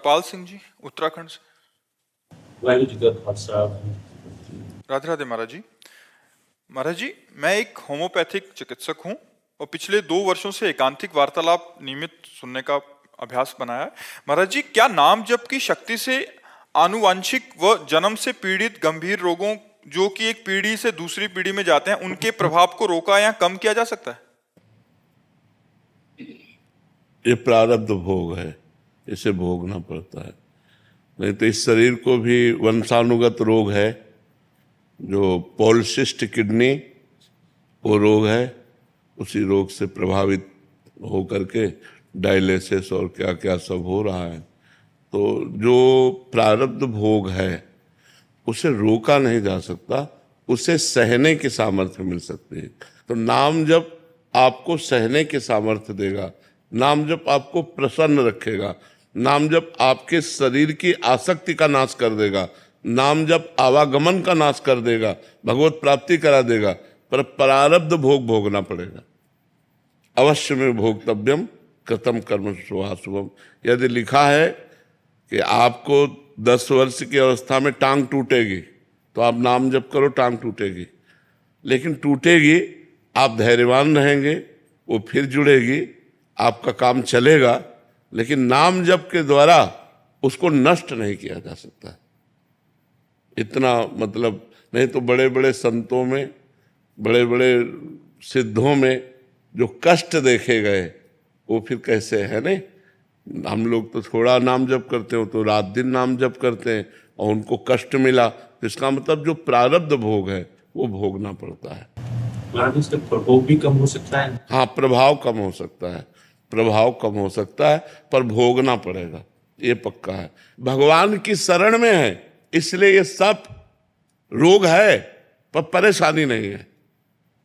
सतपाल सिंह जी उत्तराखंड से। वाहिगुरू जी का खालसा। राधे राधे महाराज जी। महाराज जी, मैं एक होम्योपैथिक चिकित्सक हूँ और पिछले 2 वर्षों से एकांतिक वार्तालाप नियमित सुनने का अभ्यास बनाया है। महाराज जी, क्या नाम जप की शक्ति से आनुवांशिक व जन्म से पीड़ित गंभीर रोगों जो कि एक पीढ़ी से दूसरी पीढ़ी में जाते हैं उनके प्रभाव को रोका या कम किया जा सकता है? ये प्रारब्ध भोग है, इसे भोगना पड़ता है। नहीं तो इस शरीर को भी वंशानुगत रोग है, जो पॉलिसिस्ट किडनी वो रोग है, उसी रोग से प्रभावित हो करके डायलिसिस और क्या क्या सब हो रहा है। तो जो प्रारब्ध भोग है उसे रोका नहीं जा सकता, उसे सहने की सामर्थ्य मिल सकती है। तो नाम जप आपको सहने की सामर्थ्य देगा, नाम जप आपको प्रसन्न रखेगा, नाम जप आपके शरीर की आसक्ति का नाश कर देगा, नाम जप आवागमन का नाश कर देगा, भगवत प्राप्ति करा देगा। पर प्रारब्ध भोग भोगना पड़ेगा। अवश्य में भोक्तव्यम कृतम कर्म शुभाशुभम। यदि लिखा है कि आपको 10 वर्ष की अवस्था में टांग टूटेगी तो आप नाम जप करो, टांग टूटेगी, लेकिन टूटेगी, आप धैर्यवान रहेंगे, वो फिर जुड़ेगी, आपका काम चलेगा, लेकिन नाम जप के द्वारा उसको नष्ट नहीं किया जा सकता। इतना मतलब, नहीं तो बड़े बड़े संतों में, बड़े बड़े सिद्धों में जो कष्ट देखे गए वो फिर कैसे है। नहीं, हम लोग तो थोड़ा नाम जप करते हो तो रात दिन नाम जप करते हैं और उनको कष्ट मिला, तो इसका मतलब जो प्रारब्ध भोग है वो भोगना पड़ता है। इसका प्रभाव भी कम हो सकता है। हाँ, प्रभाव कम हो सकता है, प्रभाव कम हो सकता है, पर भोगना पड़ेगा, ये पक्का है। भगवान की शरण में है इसलिए ये सब रोग है, पर परेशानी नहीं है।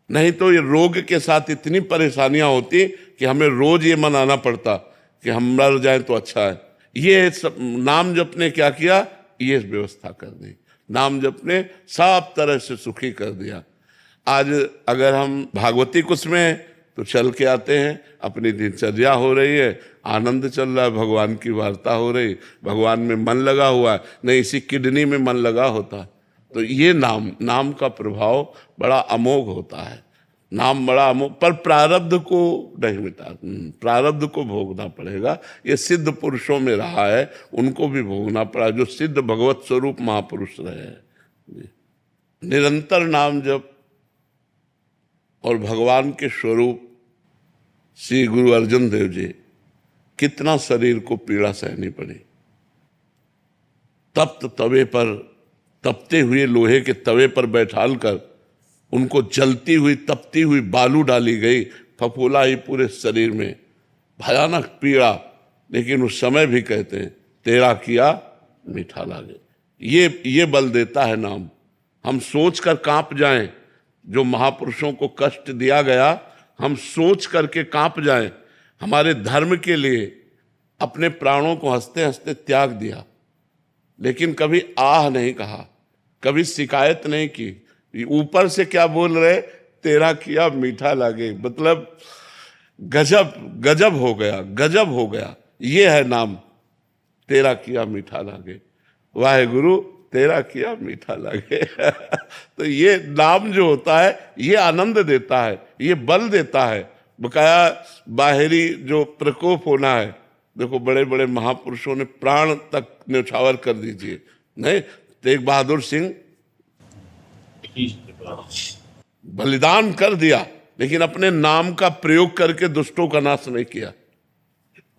नहीं तो ये रोग के साथ इतनी परेशानियां होती कि हमें रोज ये मनाना पड़ता कि हम मर जाए तो अच्छा है। ये सब नाम जप ने क्या किया, ये व्यवस्था कर दी। नाम जप ने सब तरह से सुखी कर दिया। आज अगर हम भागवती कुछ में हैं तो चल के आते हैं, अपनी दिनचर्या हो रही है, आनंद चल रहा है, भगवान की वार्ता हो रही, भगवान में मन लगा हुआ है। नहीं, इसी किडनी में मन लगा होता तो ये नाम का प्रभाव बड़ा अमोघ होता है। नाम बड़ा अमोघ, पर प्रारब्ध को नहीं मिटा, प्रारब्ध को भोगना पड़ेगा। ये सिद्ध पुरुषों में रहा है, उनको भी भोगना पड़ा, जो सिद्ध भगवत स्वरूप महापुरुष रहे हैं। निरंतर नाम जप और भगवान के स्वरूप श्री गुरु अर्जुन देव जी, कितना शरीर को पीड़ा सहनी पड़ी। तप्त तवे पर, तपते हुए लोहे के तवे पर बैठाल कर उनको जलती हुई तपती हुई बालू डाली गई, फफूला ही पूरे शरीर में, भयानक पीड़ा, लेकिन उस समय भी कहते हैं तेरा किया मीठा लागे। ये बल देता है नाम। हम सोच कर कांप जाएं, जो महापुरुषों को कष्ट दिया गया, हम सोच करके कांप जाएं। हमारे धर्म के लिए अपने प्राणों को हंसते हंसते त्याग दिया, लेकिन कभी आह नहीं कहा, कभी शिकायत नहीं की। ऊपर से क्या बोल रहे, तेरा किया मीठा लागे, मतलब गजब गजब हो गया, गजब हो गया। ये है नाम, तेरा किया मीठा लागे। वाहेगुरु तेरा किया मीठा लागे। तो ये नाम जो होता है ये आनंद देता है, ये बल देता है। बकाया बाहरी जो प्रकोप होना है, देखो बड़े बड़े महापुरुषों ने प्राण तक न्यौछावर कर दीजिए। नहीं, तेग बहादुर सिंह बलिदान कर दिया, लेकिन अपने नाम का प्रयोग करके दुष्टों का नाश नहीं किया।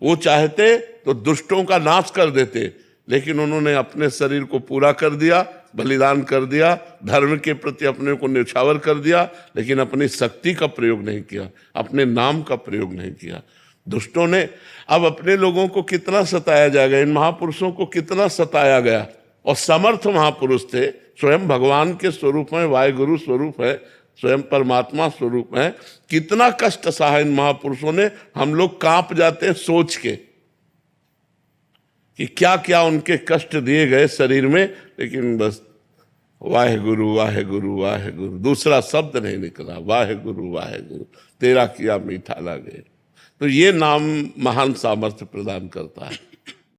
वो चाहते तो दुष्टों का नाश कर देते, लेकिन उन्होंने अपने शरीर को पूरा कर दिया, बलिदान कर दिया, धर्म के प्रति अपने को न्यौछावर कर दिया, लेकिन अपनी शक्ति का प्रयोग नहीं किया, अपने नाम का प्रयोग नहीं किया। दुष्टों ने, अब अपने लोगों को कितना सताया जाएगा, इन महापुरुषों को कितना सताया गया। और समर्थ महापुरुष थे, स्वयं भगवान के स्वरूप में, वाहेगुरु स्वरूप है, स्वयं परमात्मा स्वरूप है। कितना कष्ट सहा इन महापुरुषों ने, हम लोग कांप जाते हैं सोच के कि क्या क्या उनके कष्ट दिए गए शरीर में, लेकिन बस वाहेगुरु वाहेगुरु वाहेगुरु, दूसरा शब्द नहीं निकला। वाहेगुरु वाहेगुरु तेरा किया मीठा लागे। तो ये नाम महान सामर्थ्य प्रदान करता है।